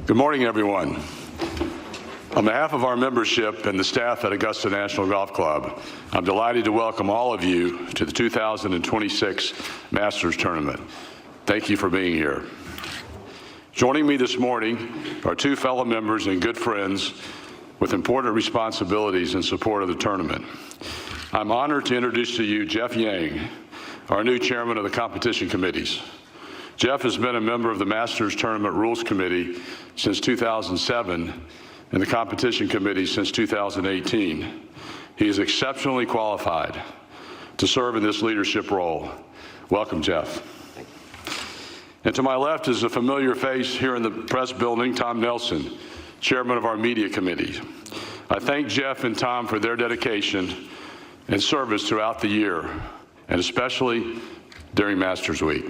Good morning, everyone. On behalf of our membership and the staff at Augusta National Golf Club, I'm delighted to welcome all of you to the 2026 Masters Tournament. Thank you for being here. Joining me this morning are two fellow members and good friends with important responsibilities in support of the tournament. I'm honored to introduce to you Jeff Yang, our new chairman of the competition committees. Jeff has been a member of the Masters Tournament Rules Committee since 2007 and the competition committee since 2018. He is exceptionally qualified to serve in this leadership role. Welcome, Jeff. And to my left is a familiar face here in the press building, Tom Nelson, chairman of our media committee. I thank Jeff and Tom for their dedication and service throughout the year, and especially during Masters Week.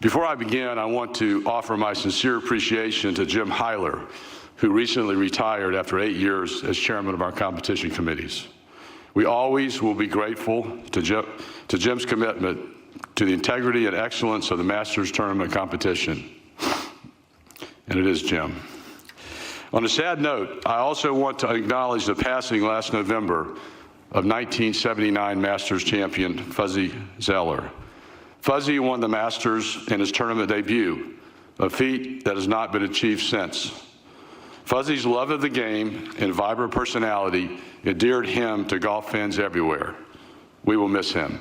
Before I begin, I want to offer my sincere appreciation to Jim Hyler, who recently retired after 8 years as chairman of our competition committees. We always will be grateful to Jim's commitment to the integrity and excellence of the Masters Tournament competition. And it is Jim. On a sad note, I also want to acknowledge the passing last November of 1979 Masters champion Fuzzy Zoeller. Fuzzy won the Masters in his tournament debut, a feat that has not been achieved since. Fuzzy's love of the game and vibrant personality endeared him to golf fans everywhere. We will miss him.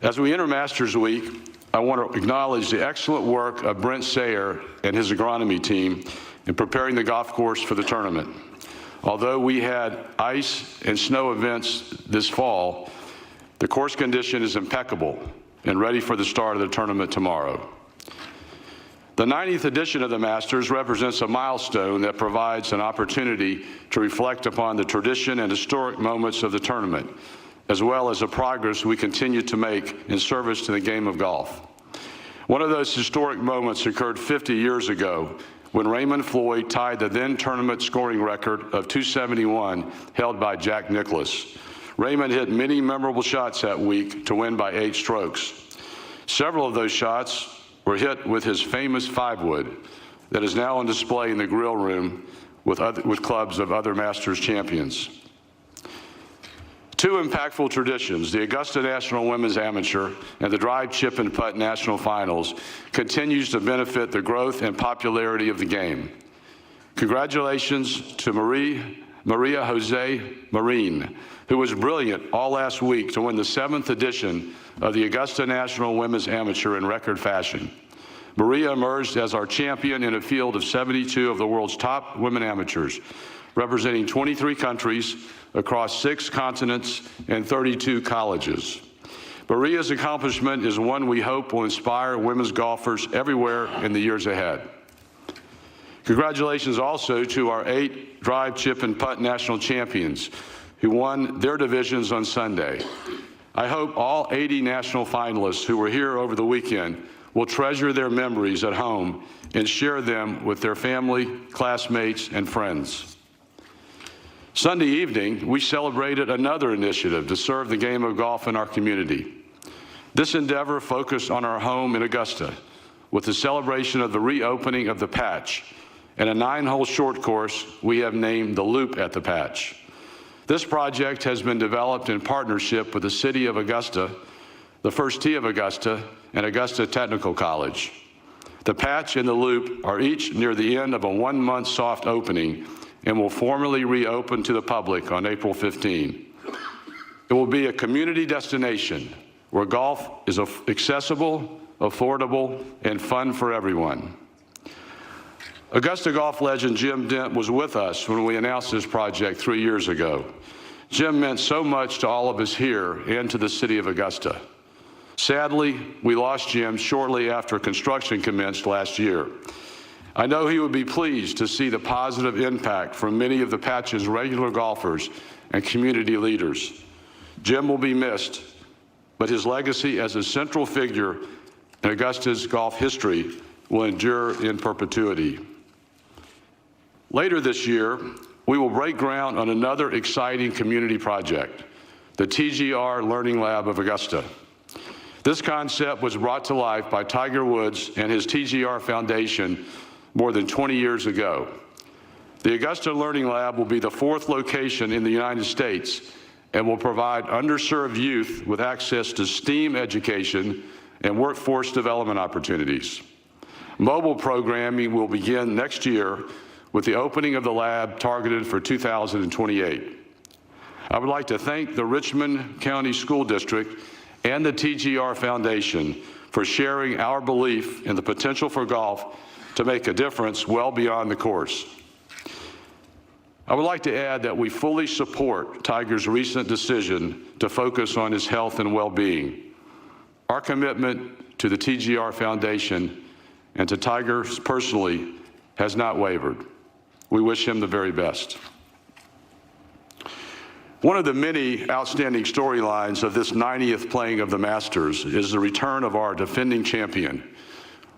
As we enter Masters Week, I want to acknowledge the excellent work of Brent Sayer and his agronomy team in preparing the golf course for the tournament. Although we had ice and snow events this fall, the course condition is impeccable and ready for the start of the tournament tomorrow. The 90th edition of the Masters represents a milestone that provides an opportunity to reflect upon the tradition and historic moments of the tournament, as well as the progress we continue to make in service to the game of golf. One of those historic moments occurred 50 years ago when Raymond Floyd tied the then tournament scoring record of 271 held by Jack Nicklaus. Raymond hit many memorable shots that week to win by 8 strokes. Several of those shots were hit with his famous 5-wood that is now on display in the grill room with clubs of other Masters champions. Two impactful traditions, the Augusta National Women's Amateur and the Drive, Chip, and Putt National Finals, continues to benefit the growth and popularity of the game. Congratulations to Maria Jose Marin, who was brilliant all last week to win the 7th edition of the Augusta National Women's Amateur in record fashion. Maria emerged as our champion in a field of 72 of the world's top women amateurs, representing 23 countries across 6 continents and 32 colleges. Maria's accomplishment is one we hope will inspire women's golfers everywhere in the years ahead. Congratulations also to our 8 Drive, Chip, and Putt national champions who won their divisions on Sunday. I hope all 80 national finalists who were here over the weekend will treasure their memories at home and share them with their family, classmates, and friends. Sunday evening, we celebrated another initiative to serve the game of golf in our community. This endeavor focused on our home in Augusta with the celebration of the reopening of the Patch and a 9-hole short course we have named the Loop at the Patch. This project has been developed in partnership with the City of Augusta, the First Tee of Augusta, and Augusta Technical College. The Patch and the Loop are each near the end of a 1-month soft opening and will formally reopen to the public on April 15. It will be a community destination where golf is accessible, affordable, and fun for everyone. Augusta golf legend Jim Dent was with us when we announced this project 3 years ago. Jim meant so much to all of us here and to the city of Augusta. Sadly, we lost Jim shortly after construction commenced last year. I know he would be pleased to see the positive impact from many of the Patch's regular golfers and community leaders. Jim will be missed, but his legacy as a central figure in Augusta's golf history will endure in perpetuity. Later this year, we will break ground on another exciting community project, the TGR Learning Lab of Augusta. This concept was brought to life by Tiger Woods and his TGR Foundation more than 20 years ago. The Augusta Learning Lab will be the 4th location in the United States and will provide underserved youth with access to STEAM education and workforce development opportunities. Mobile programming will begin next year with the opening of the lab targeted for 2028. I would like to thank the Richmond County School District and the TGR Foundation for sharing our belief in the potential for golf to make a difference well beyond the course. I would like to add that we fully support Tiger's recent decision to focus on his health and well-being. Our commitment to the TGR Foundation and to Tiger personally has not wavered. We wish him the very best. One of the many outstanding storylines of this 90th playing of the Masters is the return of our defending champion.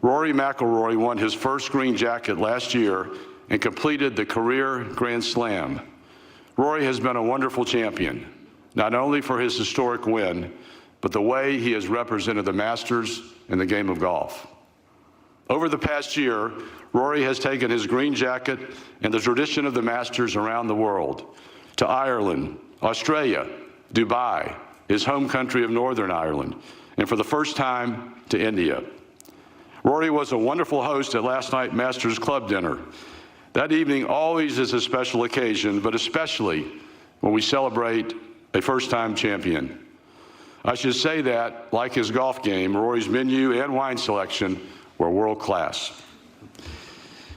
Rory McIlroy won his first green jacket last year and completed the career Grand Slam. Rory has been a wonderful champion, not only for his historic win, but the way he has represented the Masters and the game of golf. Over the past year, Rory has taken his green jacket and the tradition of the Masters around the world, to Ireland, Australia, Dubai, his home country of Northern Ireland, and for the first time to India. Rory was a wonderful host at last night's Masters Club dinner. That evening always is a special occasion, but especially when we celebrate a first-time champion. I should say that, like his golf game, Rory's menu and wine selection were world-class.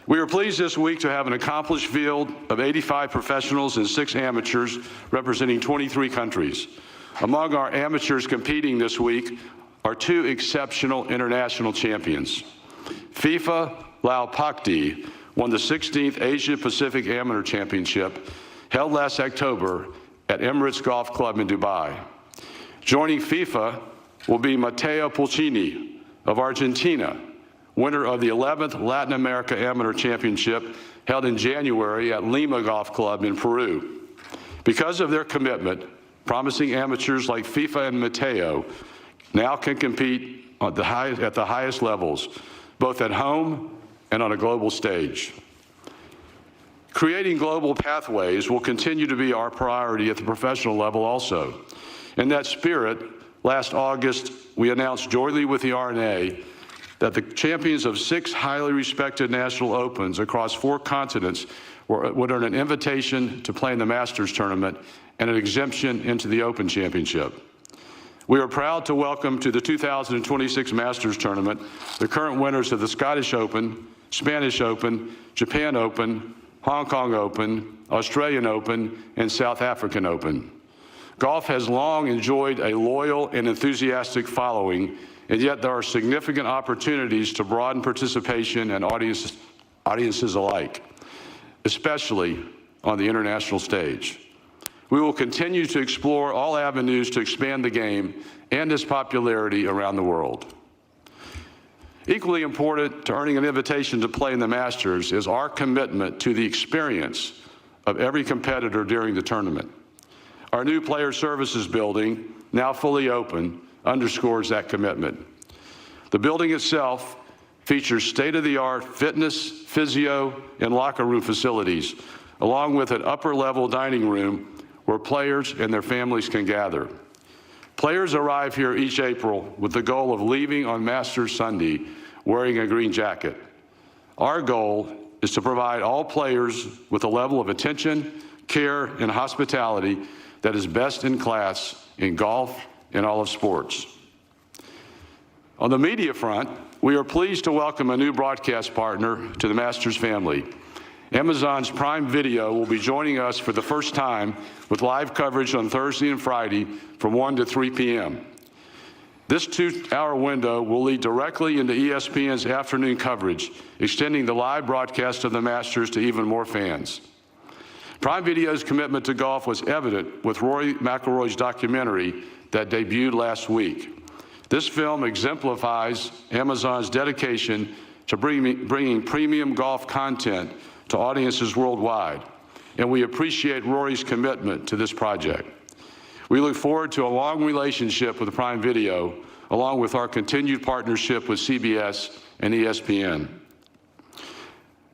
We are pleased this week to have an accomplished field of 85 professionals and 6 amateurs representing 23 countries. Among our amateurs competing this week are 2 exceptional international champions. FIFA Lau Pakdi won the 16th Asia Pacific Amateur Championship held last October at Emirates Golf Club in Dubai. Joining FIFA will be Matteo Pulcini of Argentina, winner of the 11th Latin America Amateur Championship held in January at Lima Golf Club in Peru. Because of their commitment, promising amateurs like FIFA and Matteo now can compete at the highest levels, both at home and on a global stage. Creating global pathways will continue to be our priority at the professional level also. In that spirit, last August, we announced jointly with the R&A that the champions of 6 highly respected national opens across 4 continents would earn an invitation to play in the Masters tournament and an exemption into the Open Championship. We are proud to welcome to the 2026 Masters tournament the current winners of the Scottish Open, Spanish Open, Japan Open, Hong Kong Open, Australian Open, and South African Open. Golf has long enjoyed a loyal and enthusiastic following, and yet there are significant opportunities to broaden participation and audiences alike, especially on the international stage. We will continue to explore all avenues to expand the game and its popularity around the world. Equally important to earning an invitation to play in the Masters is our commitment to the experience of every competitor during the tournament. Our new Player Services building, now fully open, underscores that commitment. The building itself features state-of-the-art fitness, physio, and locker room facilities, along with an upper-level dining room where players and their families can gather. Players arrive here each April with the goal of leaving on Masters Sunday wearing a green jacket. Our goal is to provide all players with a level of attention, care, and hospitality that is best in class in golf and all of sports. On the media front, we are pleased to welcome a new broadcast partner to the Masters family. Amazon's Prime Video will be joining us for the first time with live coverage on Thursday and Friday from 1 to 3 p.m. This 2-hour window will lead directly into ESPN's afternoon coverage, extending the live broadcast of the Masters to even more fans. Prime Video's commitment to golf was evident with Rory McIlroy's documentary that debuted last week. This film exemplifies Amazon's dedication to bringing premium golf content to audiences worldwide, and we appreciate Rory's commitment to this project. We look forward to a long relationship with Prime Video along with our continued partnership with CBS and ESPN.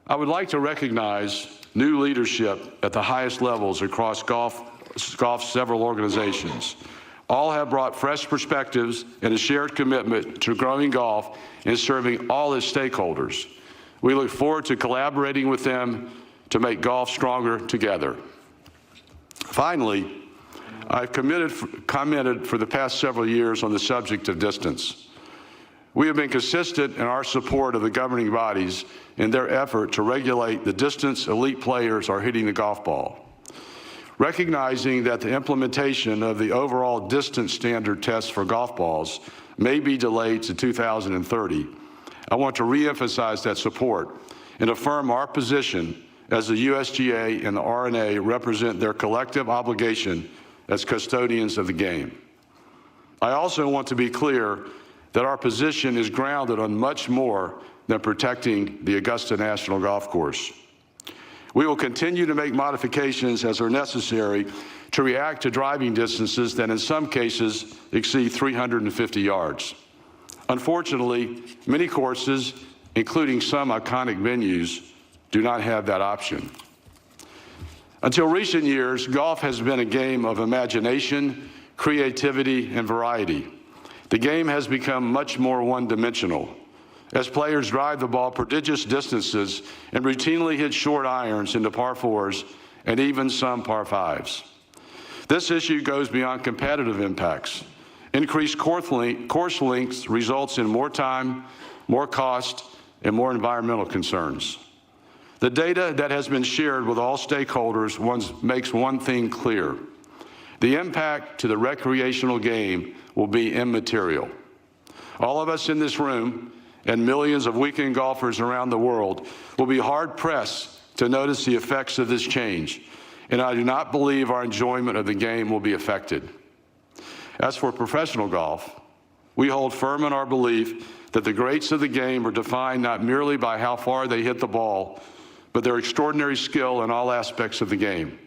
I would like to recognize new leadership at the highest levels across golf's several organizations. All have brought fresh perspectives and a shared commitment to growing golf and serving all its stakeholders. We look forward to collaborating with them to make golf stronger together. Finally, I've commented for the past several years on the subject of distance. We have been consistent in our support of the governing bodies in their effort to regulate the distance elite players are hitting the golf ball. Recognizing that the implementation of the overall distance standard test for golf balls may be delayed to 2030, I want to reemphasize that support and affirm our position as the USGA and the R&A represent their collective obligation as custodians of the game. I also want to be clear that our position is grounded on much more than protecting the Augusta National Golf Course. We will continue to make modifications as are necessary to react to driving distances that in some cases exceed 350 yards. Unfortunately, many courses, including some iconic venues, do not have that option. Until recent years, golf has been a game of imagination, creativity, and variety. The game has become much more one-dimensional, as players drive the ball prodigious distances and routinely hit short irons into par fours and even some par fives. This issue goes beyond competitive impacts. Increased course lengths results in more time, more cost, and more environmental concerns. The data that has been shared with all stakeholders makes one thing clear. The impact to the recreational game will be immaterial. All of us in this room and millions of weekend golfers around the world will be hard-pressed to notice the effects of this change, and I do not believe our enjoyment of the game will be affected. As for professional golf, we hold firm in our belief that the greats of the game are defined not merely by how far they hit the ball, but their extraordinary skill in all aspects of the game.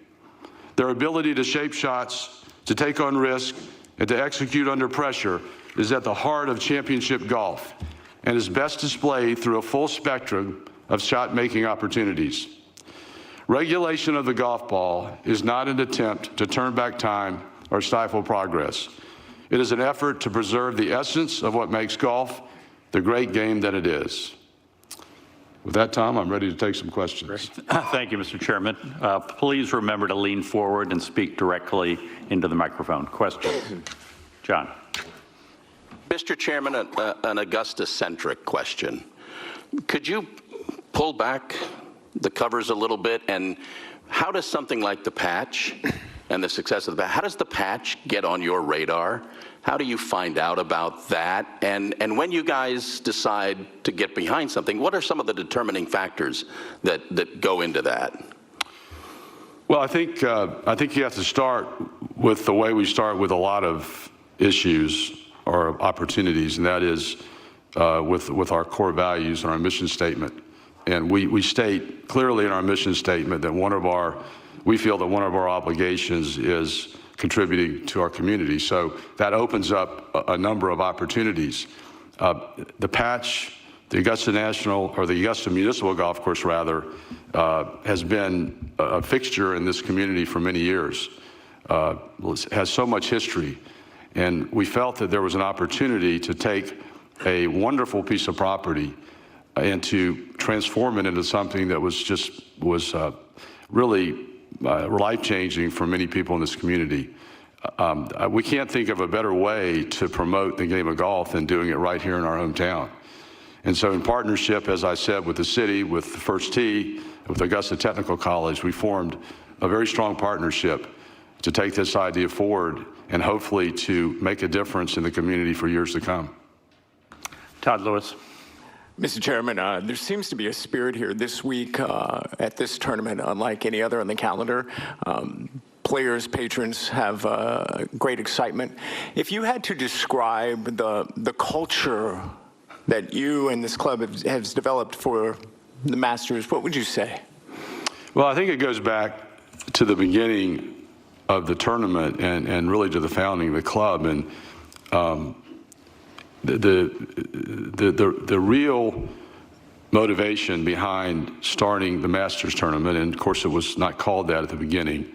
Their ability to shape shots, to take on risk, and to execute under pressure is at the heart of championship golf and is best displayed through a full spectrum of shot-making opportunities. Regulation of the golf ball is not an attempt to turn back time or stifle progress. It is an effort to preserve the essence of what makes golf the great game that it is. With that, Tom, I'm ready to take some questions. Great. Thank you, Mr. Chairman. Please remember to lean forward and speak directly into the microphone. Questions? John. Mr. Chairman, an Augusta-centric question. Could you pull back the covers a little bit, and how does something like the patch and the success of the patch, how does the patch get on your radar? How do you find out about that? And when you guys decide to get behind something, what are some of the determining factors that go into that? Well, I think you have to start with the way we start with a lot of issues or opportunities, and that is with our core values and our mission statement. And we state clearly in our mission statement that we feel that one of our obligations is contributing to our community. So that opens up a number of opportunities. The patch, the Augusta National, or the Augusta Municipal Golf Course rather, has been a fixture in this community for many years. Has so much history. And we felt that there was an opportunity to take a wonderful piece of property and to transform it into something that was really life-changing for many people in this community. We can't think of a better way to promote the game of golf than doing it right here in our hometown. And so in partnership, as I said, with the city, with the First Tee, with Augusta Technical College, we formed a very strong partnership to take this idea forward and hopefully to make a difference in the community for years to come. Todd Lewis. Mr. Chairman, there seems to be a spirit here this week at this tournament, unlike any other on the calendar. Players, patrons have great excitement. If you had to describe the culture that you and this club has developed for the Masters, what would you say? Well, I think it goes back to the beginning of the tournament and really to the founding of the club. And the real motivation behind starting the Masters tournament, and of course it was not called that at the beginning,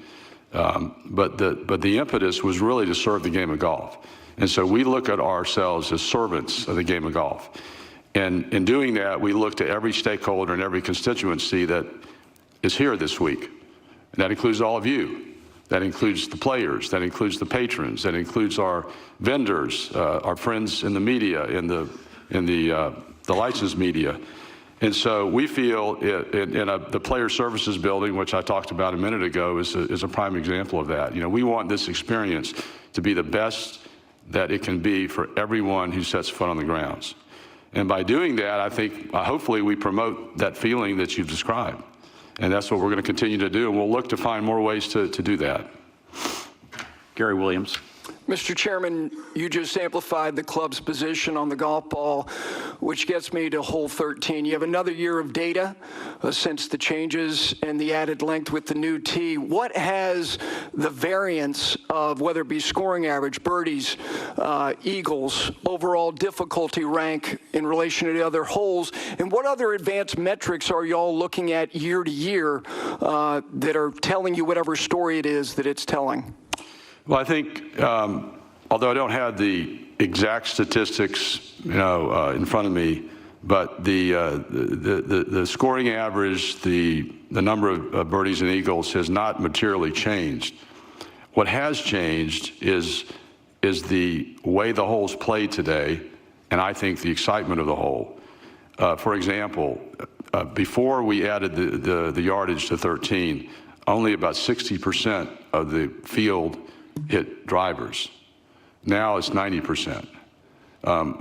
but the impetus was really to serve the game of golf. And so we look at ourselves as servants of the game of golf. And in doing that, we look to every stakeholder and every constituency that is here this week. And that includes all of you. That includes the players, that includes the patrons, that includes our vendors, our friends in the media, in the licensed media. And so we feel the Player Services Building, which I talked about a minute ago, is a prime example of that. You know, we want this experience to be the best that it can be for everyone who sets foot on the grounds. And by doing that, I think hopefully we promote that feeling that you've described. And that's what we're going to continue to do, and we'll look to find more ways to do that. Gary Williams. Mr. Chairman, you just amplified the club's position on the golf ball, which gets me to hole 13. You have another year of data since the changes and the added length with the new tee. What has the variance of, whether it be scoring average, birdies, eagles, overall difficulty rank in relation to the other holes, and what other advanced metrics are y'all looking at year to year that are telling you whatever story it is that it's telling? Well, I think, although I don't have the exact statistics, in front of me, but the scoring average, the number of birdies and eagles has not materially changed. What has changed is the way the holes play today, and I think the excitement of the hole. For example, before we added the yardage to 13, only about 60% of the field hit drivers. Now it's 90%.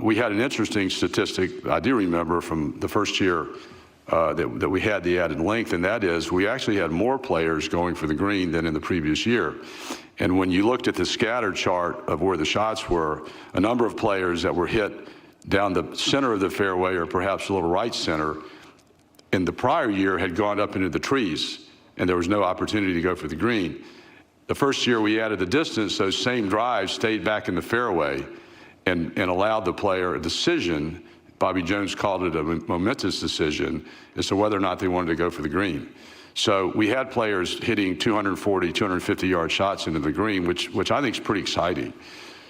We had an interesting statistic I do remember from the first year that we had the added length, and that is we actually had more players going for the green than in the previous year. And when you looked at the scatter chart of where the shots were, a number of players that were hit down the center of the fairway or perhaps a little right center in the prior year had gone up into the trees, and there was no opportunity to go for the green. The first year we added the distance, those same drives stayed back in the fairway and allowed the player a decision. Bobby Jones called it a momentous decision as to whether or not they wanted to go for the green. So we had players hitting 240, 250-yard shots into the green, which I think is pretty exciting.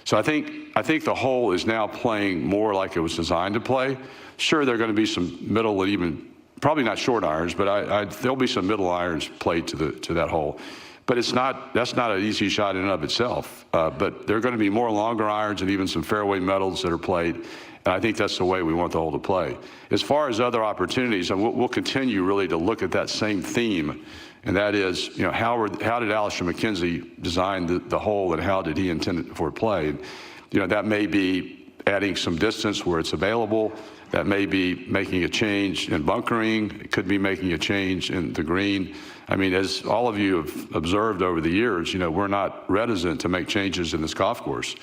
So I think the hole is now playing more like it was designed to play. Sure, there are going to be some middle and even, probably not short irons, but there'll be some middle irons played to that hole. But that's not an easy shot in and of itself. But there are going to be more longer irons and even some fairway metals that are played. And I think that's the way we want the hole to play. As far as other opportunities, and we'll continue really to look at that same theme. And that is, how did Alistair McKenzie design the hole, and how did he intend it for play? That may be adding some distance where it's available. That may be making a change in bunkering. It could be making a change in the green. I mean, as all of you have observed over the years, we're not reticent to make changes in this golf course.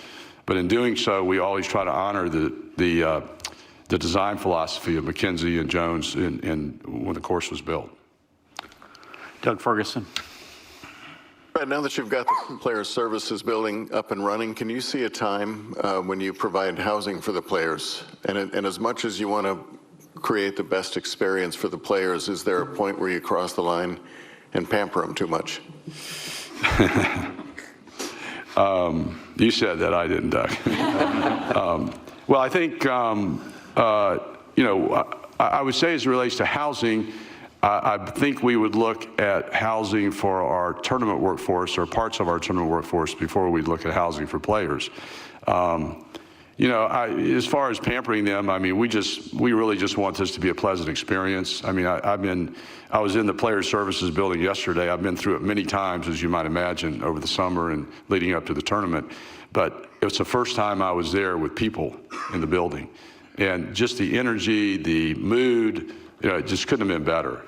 But in doing so, we always try to honor the design philosophy of McKenzie and Jones when the course was built. Doug Ferguson. Fred, now that you've got the Player Services Building up and running, can you see a time when you provide housing for the players? And as much as you want to create the best experience for the players, is there a point where you cross the line and pamper them too much? You said that, I didn't, Doug. Well, I think, I would say as it relates to housing, I think we would look at housing for our tournament workforce or parts of our tournament workforce before we look at housing for players. As far as pampering them, I mean, we really just want this to be a pleasant experience. I mean, I was in the Player Services Building yesterday. I've been through it many times, as you might imagine, over the summer and leading up to the tournament. But it was the first time I was there with people in the building. And just the energy, the mood, it just couldn't have been better.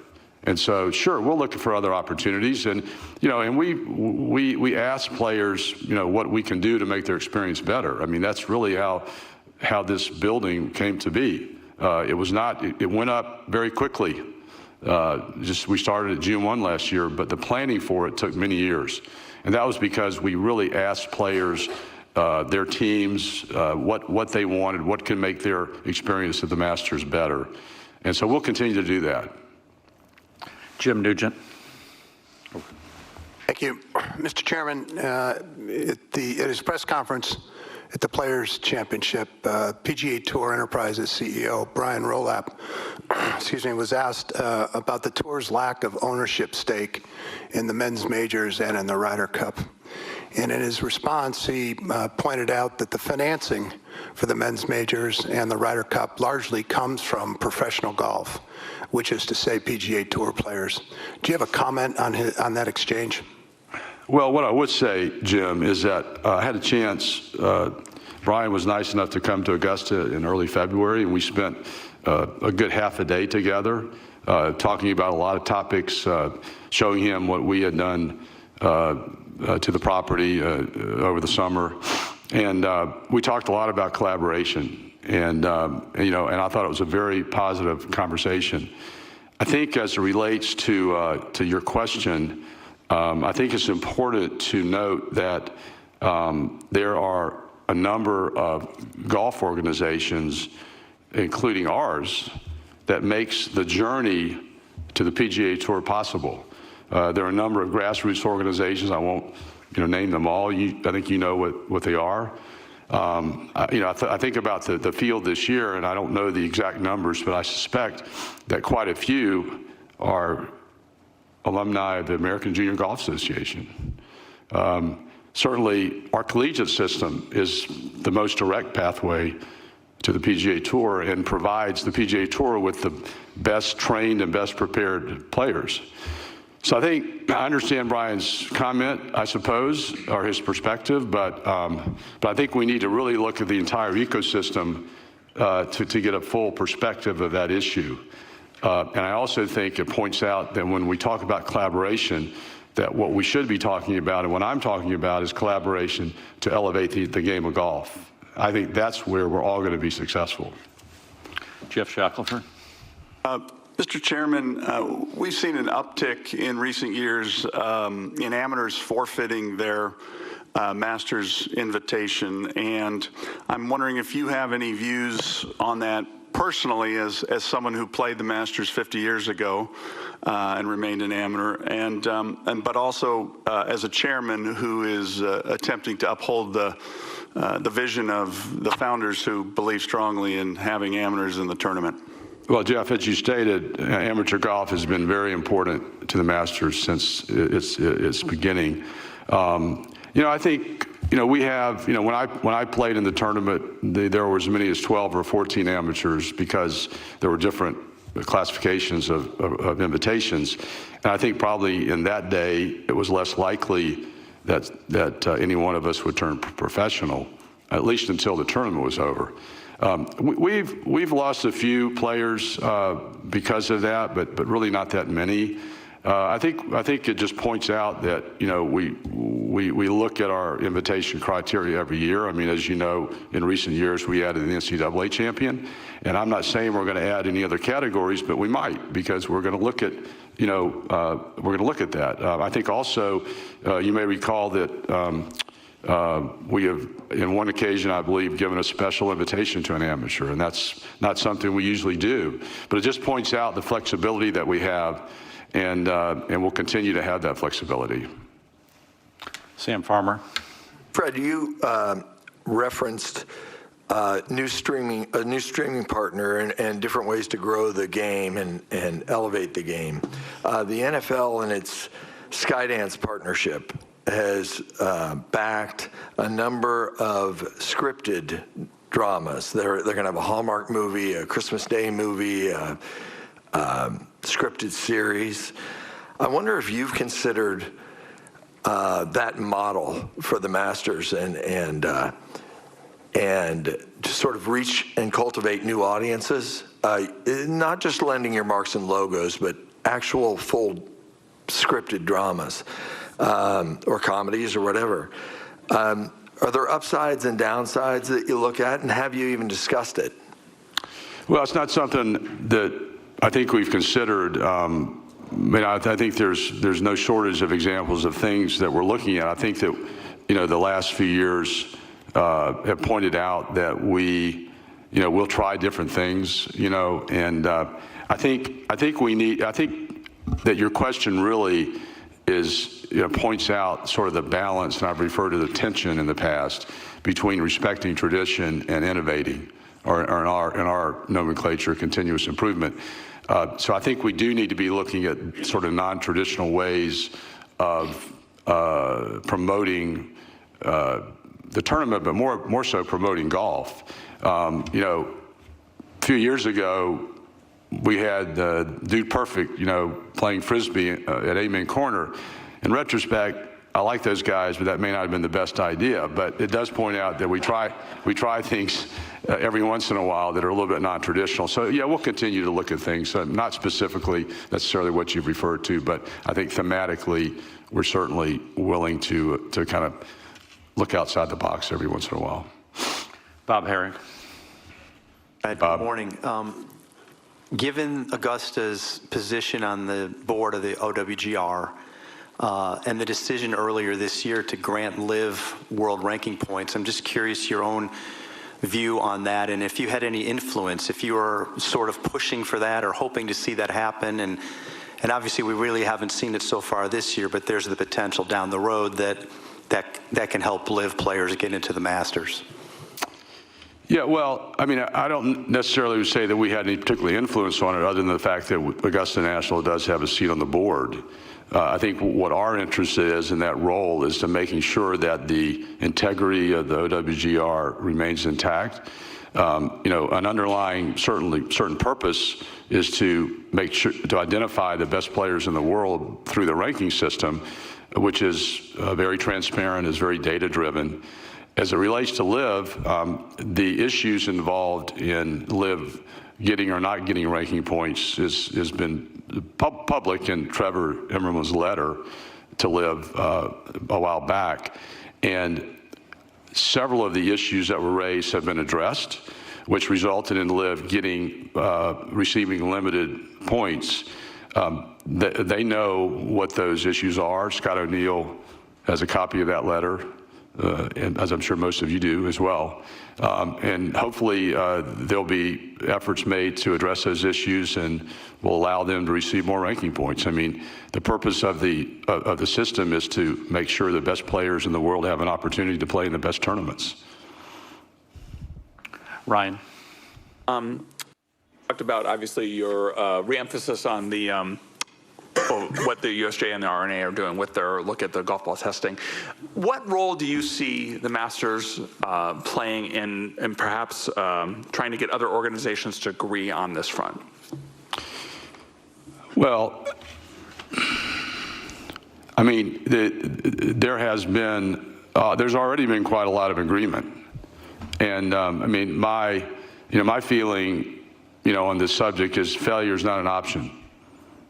And so, sure, we'll look for other opportunities. And, and we ask players, what we can do to make their experience better. I mean, that's really how this building came to be. It went up very quickly. We started at June 1 last year, but the planning for it took many years. And that was because we really asked players their teams, what they wanted, what can make their experience at the Masters better. And so we'll continue to do that. Jim Nugent. Thank you. Mr. Chairman, at his press conference at the Players' Championship, PGA Tour Enterprises CEO Brian Rolap was asked about the Tour's lack of ownership stake in the men's majors and in the Ryder Cup. And in his response, he pointed out that the financing for the men's majors and the Ryder Cup largely comes from professional golf, which is to say PGA Tour players. Do you have a comment on that exchange? Well, what I would say, Jim, is that I had a chance. Brian was nice enough to come to Augusta in early February, and we spent a good half a day together talking about a lot of topics, showing him what we had done to the property over the summer. And we talked a lot about collaboration. And I thought it was a very positive conversation. I think as it relates to your question, I think it's important to note that there are a number of golf organizations, including ours, that makes the journey to the PGA Tour possible. There are a number of grassroots organizations. I won't name them all. I think you know what they are. I think about the field this year, and I don't know the exact numbers, but I suspect that quite a few are alumni of the American Junior Golf Association. Certainly, our collegiate system is the most direct pathway to the PGA Tour and provides the PGA Tour with the best trained and best prepared players. So I understand Brian's comment, I suppose, or his perspective, but I think we need to really look at the entire ecosystem to get a full perspective of that issue. And I also think it points out that when we talk about collaboration, that what we should be talking about, and what I'm talking about, is collaboration to elevate the game of golf. I think that's where we're all going to be successful. Jeff Shackelford. Mr. Chairman, we've seen an uptick in recent years in amateurs forfeiting their Masters invitation, and I'm wondering if you have any views on that personally as someone who played the Masters 50 years ago and remained an amateur, but also as a chairman who is attempting to uphold the vision of the founders who believe strongly in having amateurs in the tournament. Well, Jeff, as you stated, amateur golf has been very important to the Masters since its beginning. I think, we have, when I played in the tournament, there were as many as 12 or 14 amateurs because there were different classifications of invitations. And I think probably in that day, it was less likely that any one of us would turn professional, at least until the tournament was over. We've lost a few players because of that, but really not that many. I think it just points out that we look at our invitation criteria every year. I mean, as you know, in recent years we added an NCAA champion, and I'm not saying we're going to add any other categories, but we might, because we're going to look at that. I think also you may recall that. We have, in one occasion, I believe, given a special invitation to an amateur, and that's not something we usually do. But it just points out the flexibility that we have, and we'll continue to have that flexibility. Sam Farmer. Fred, you referenced a new streaming partner and different ways to grow the game and elevate the game. The NFL and its Skydance partnership has backed a number of scripted dramas. They're going to have a Hallmark movie, a Christmas Day movie, a scripted series. I wonder if you've considered that model for the Masters and to sort of reach and cultivate new audiences, not just lending your marks and logos, but actual full scripted dramas. Or comedies or whatever. Are there upsides and downsides that you look at, and have you even discussed it? Well, it's not something that I think we've considered. I think there's no shortage of examples of things that we're looking at. I think that the last few years have pointed out that we'll try different things, and I think that your question really points out sort of the balance, and I've referred to the tension in the past between respecting tradition and innovating, or in our nomenclature, continuous improvement. So I think we do need to be looking at sort of non-traditional ways of promoting the tournament, but more so promoting golf. A few years ago, we had Dude Perfect, playing Frisbee at Amen Corner. In retrospect, I like those guys, but that may not have been the best idea. But it does point out that we try things every once in a while that are a little bit non-traditional. So yeah, we'll continue to look at things, not specifically necessarily what you've referred to, but I think thematically we're certainly willing to kind of look outside the box every once in a while. Bob Herring. Good morning. Given Augusta's position on the board of the OWGR and the decision earlier this year to grant LIV world ranking points, I'm just curious your own view on that, and if you had any influence, if you were sort of pushing for that or hoping to see that happen, and obviously we really haven't seen it so far this year, but there's the potential down the road that can help LIV players get into the Masters. Yeah, well, I mean, I don't necessarily say that we had any particular influence on it other than the fact that Augusta National does have a seat on the board. I think what our interest is in that role is to making sure that the integrity of the OWGR remains intact. An underlying certain purpose is to make sure to identify the best players in the world through the ranking system, which is very transparent, is very data-driven. As it relates to LIV, the issues involved in LIV getting or not getting ranking points has been public in Trevor Immerman's letter to LIV a while back. And several of the issues that were raised have been addressed, which resulted in LIV receiving limited points. They know what those issues are. Scott O'Neill has a copy of that letter, and as I'm sure most of you do as well. And hopefully there'll be efforts made to address those issues and will allow them to receive more ranking points. I mean, the purpose of the system is to make sure the best players in the world have an opportunity to play in the best tournaments. Ryan. Talked about obviously your reemphasis on the what the USJ and the RNA are doing with their look at the golf ball testing. What role do you see the Masters playing in perhaps trying to get other organizations to agree on this front? Well, I mean, there's already been quite a lot of agreement, and I mean, my feeling, on this subject is failure is not an option.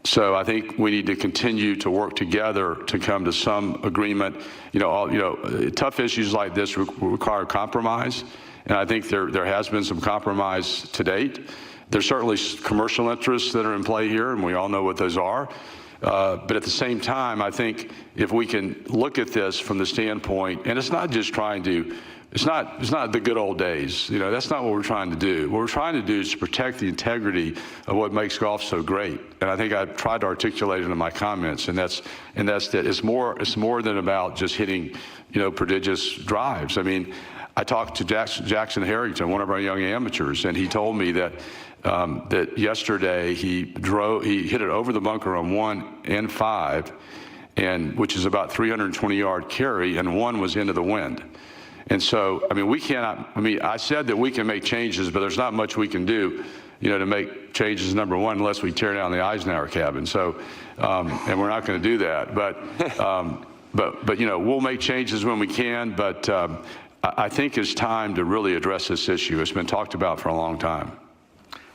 So I think we need to continue to work together to come to some agreement. Tough issues like this require compromise, and I think there has been some compromise to date. There's certainly commercial interests that are in play here, and we all know what those are. But at the same time, I think if we can look at this from the standpoint, and it's not just it's not the good old days. That's not what we're trying to do. What we're trying to do is to protect the integrity of what makes golf so great. And I think I've tried to articulate it in my comments, and that's that it's more than about just hitting, prodigious drives. I mean, I talked to Jackson Harrington, one of our young amateurs, and he told me that yesterday he hit it over the bunker on 1 and 5, which is about 320-yard carry, and 1 was into the wind. And so, I mean, I said that we can make changes, but there's not much we can do, to make changes, number one, unless we tear down the Eisenhower cabin. So, and we're not going to do that. But we'll make changes when we can. But I think it's time to really address this issue. It's been talked about for a long time.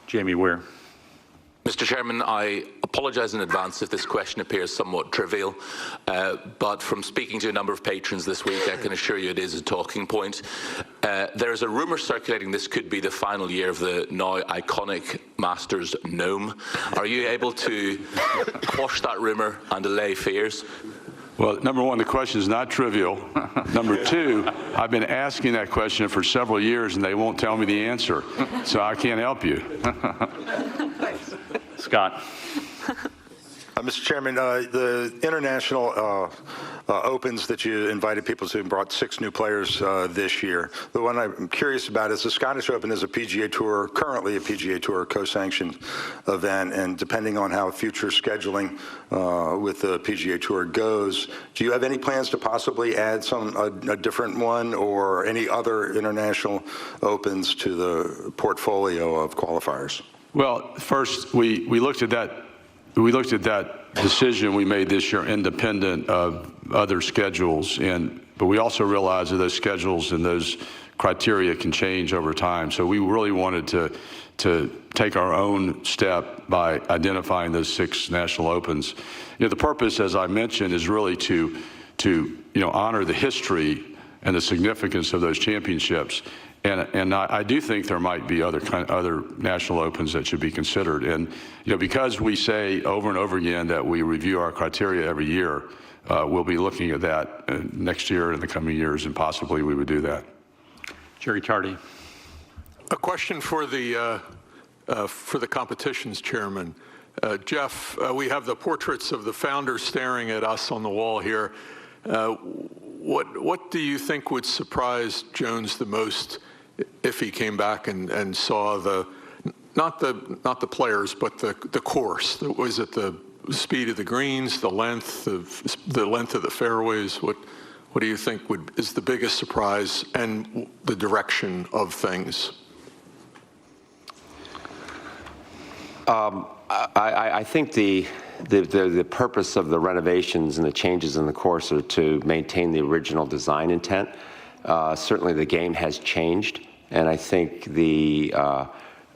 Jamie Weir. Mr. Chairman, I apologize in advance if this question appears somewhat trivial, but from speaking to a number of patrons this week, I can assure you it is a talking point. There is a rumor circulating this could be the final year of the now iconic Masters gnome. Are you able to quash that rumor and allay fears? Well, number one, the question is not trivial. Number two, I've been asking that question for several years, and they won't tell me the answer, so I can't help you. Scott. Mr. Chairman, the international opens that you invited people to and brought 6 new players this year. The one I'm curious about is the Scottish Open is a PGA Tour, currently a PGA Tour co-sanctioned event, and depending on how future scheduling with the PGA Tour goes, do you have any plans to possibly add a different one or any other international opens to the portfolio of qualifiers? Well, first, we looked at that. We looked at that decision we made this year independent of other schedules, but we also realized that those schedules and those criteria can change over time. So we really wanted to take our own step by identifying those 6 national opens. The purpose, as I mentioned, is really to honor the history and the significance of those championships. And I do think there might be other national opens that should be considered. And because we say over and over again that we review our criteria every year, we'll be looking at that next year and the coming years, and possibly we would do that. Jerry Tardy. A question for the competitions chairman. Jeff, we have the portraits of the founders staring at us on the wall here. What do you think would surprise Jones the most if he came back and saw not the players, but the course? Was it the speed of the greens, the length of the fairways? What do you think is the biggest surprise, and the direction of things? I think the purpose of the renovations and the changes in the course are to maintain the original design intent. Certainly the game has changed, and I think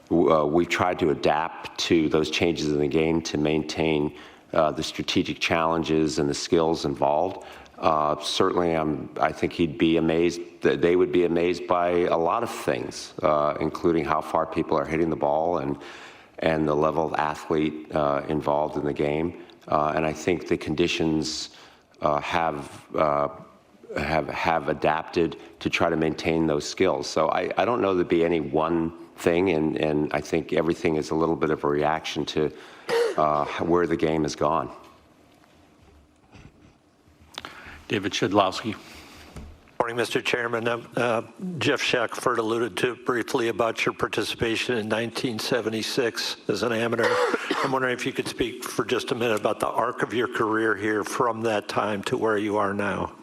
we've tried to adapt to those changes in the game to maintain the strategic challenges and the skills involved. Certainly I think he'd be amazed, that they would be amazed by a lot of things, including how far people are hitting the ball and the level of athlete involved in the game. And I think the conditions have adapted to try to maintain those skills. So I don't know there'd be any one thing, and I think everything is a little bit of a reaction to where the game has gone. David Shedlowski. Morning, Mr. Chairman. Jeff Shackford alluded to briefly about your participation in 1976 as an amateur. I'm wondering if you could speak for just a minute about the arc of your career here from that time to where you are now.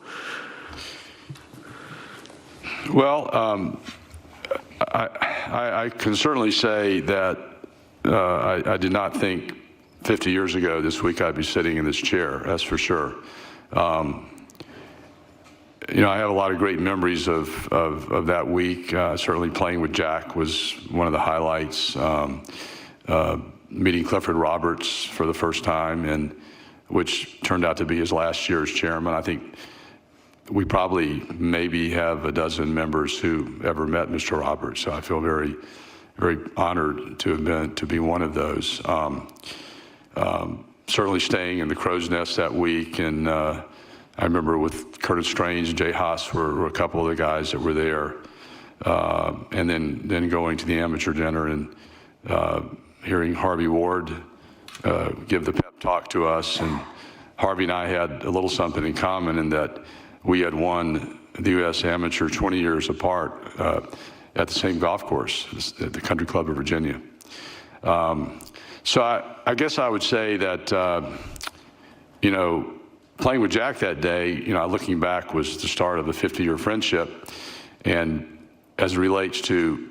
Well, I can certainly say that I did not think 50 years ago this week I'd be sitting in this chair, that's for sure. I have a lot of great memories of that week. Certainly playing with Jack was one of the highlights. Meeting Clifford Roberts for the first time, and which turned out to be his last year as chairman. I think we probably maybe have a dozen members who ever met Mr. Roberts, so I feel very, very honored to be one of those. Certainly staying in the Crow's Nest that week, and I remember with Curtis Strange and Jay Haas were a couple of the guys that were there, and then going to the amateur dinner and hearing Harvey Ward give the pep talk to us. And Harvey and I had a little something in common in that we had won the U.S. Amateur 20 years apart at the same golf course, at the Country Club of Virginia. So I guess I would say that, playing with Jack that day, looking back, was the start of a 50-year friendship. And as it relates to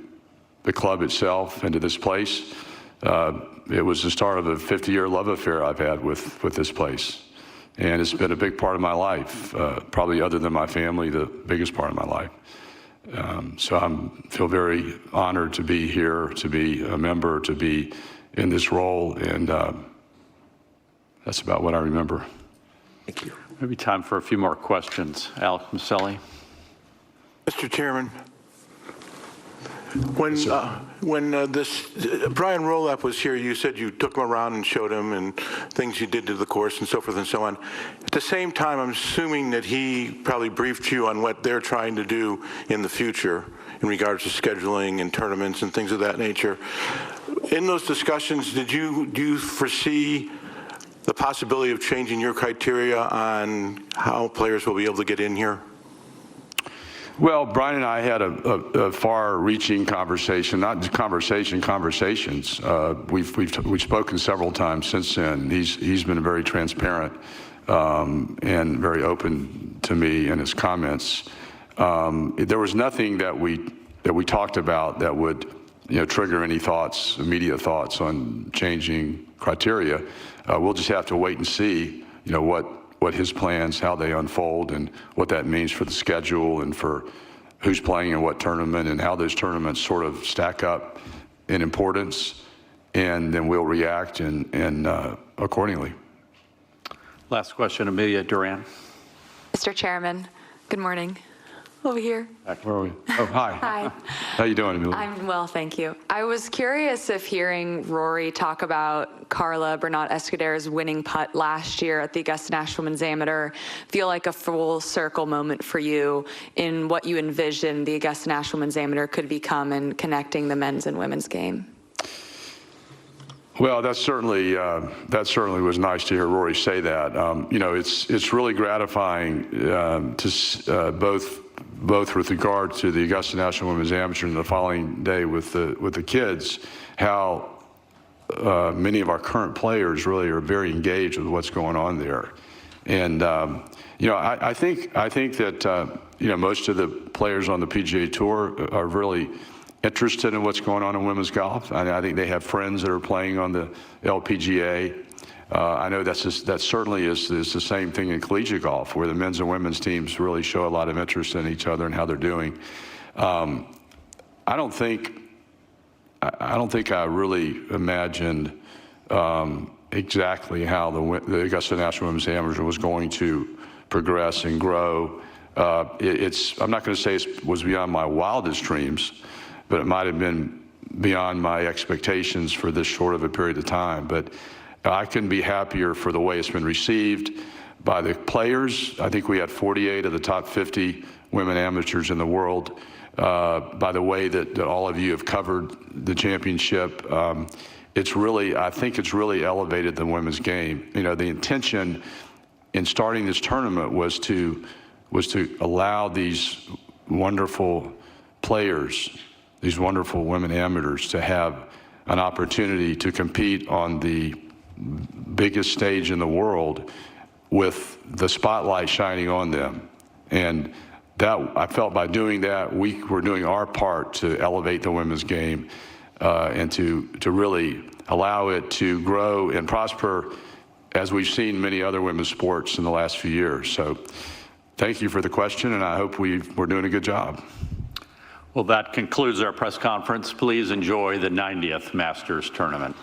the club itself and to this place, it was the start of a 50-year love affair I've had with this place. And it's been a big part of my life, probably other than my family, the biggest part of my life. So I feel very honored to be here, to be a member, to be in this role, and that's about what I remember. Thank you. Maybe time for a few more questions. Alex Maselli. Mr. Chairman, When Brian Rolap was here, you said you took him around and showed him and things you did to the course and so forth and so on. At the same time, I'm assuming that he probably briefed you on what they're trying to do in the future in regards to scheduling and tournaments and things of that nature. In those discussions, do you foresee the possibility of changing your criteria on how players will be able to get in here? Well, Brian and I had a far-reaching conversation, not just conversations. We've spoken several times since then. He's been very transparent and very open to me in his comments. There was nothing that we talked about that would, trigger any immediate thoughts on changing criteria. We'll just have to wait and see, what his plans, how they unfold, and what that means for the schedule and for who's playing in what tournament and how those tournaments sort of stack up in importance, and then we'll react and accordingly. Last question, Amelia Duran. Mr. Chairman, good morning. Over here. Where are we? Oh, hi. Hi. How you doing, Amelia? I'm well, thank you. I was curious if hearing Rory talk about Carla Bernat Escuder's winning putt last year at the Augusta National Women's Amateur feel like a full circle moment for you in what you envision the Augusta National Women's Amateur could become in connecting the men's and women's game? Well, that certainly was nice to hear Rory say that. It's really gratifying to both with regard to the Augusta National Women's Amateur and the following day with the kids, how many of our current players really are very engaged with what's going on there. And I think that most of the players on the PGA Tour are really interested in what's going on in women's golf. I think they have friends that are playing on the LPGA. I know that certainly is the same thing in collegiate golf, where the men's and women's teams really show a lot of interest in each other and how they're doing. I don't think I really imagined exactly how the Augusta National Women's Amateur was going to progress and grow. I'm not going to say it was beyond my wildest dreams, but it might have been beyond my expectations for this short of a period of time. But I couldn't be happier for the way it's been received by the players. I think we had 48 of the top 50 women amateurs in the world. By the way that all of you have covered the championship, I think it's really elevated the women's game. The intention in starting this tournament was to allow these wonderful players, these wonderful women amateurs, to have an opportunity to compete on the biggest stage in the world with the spotlight shining on them. And that, I felt by doing that, we were doing our part to elevate the women's game and to really allow it to grow and prosper as we've seen many other women's sports in the last few years. So thank you for the question, and I hope we're doing a good job. Well, that concludes our press conference. Please enjoy the 90th Masters Tournament.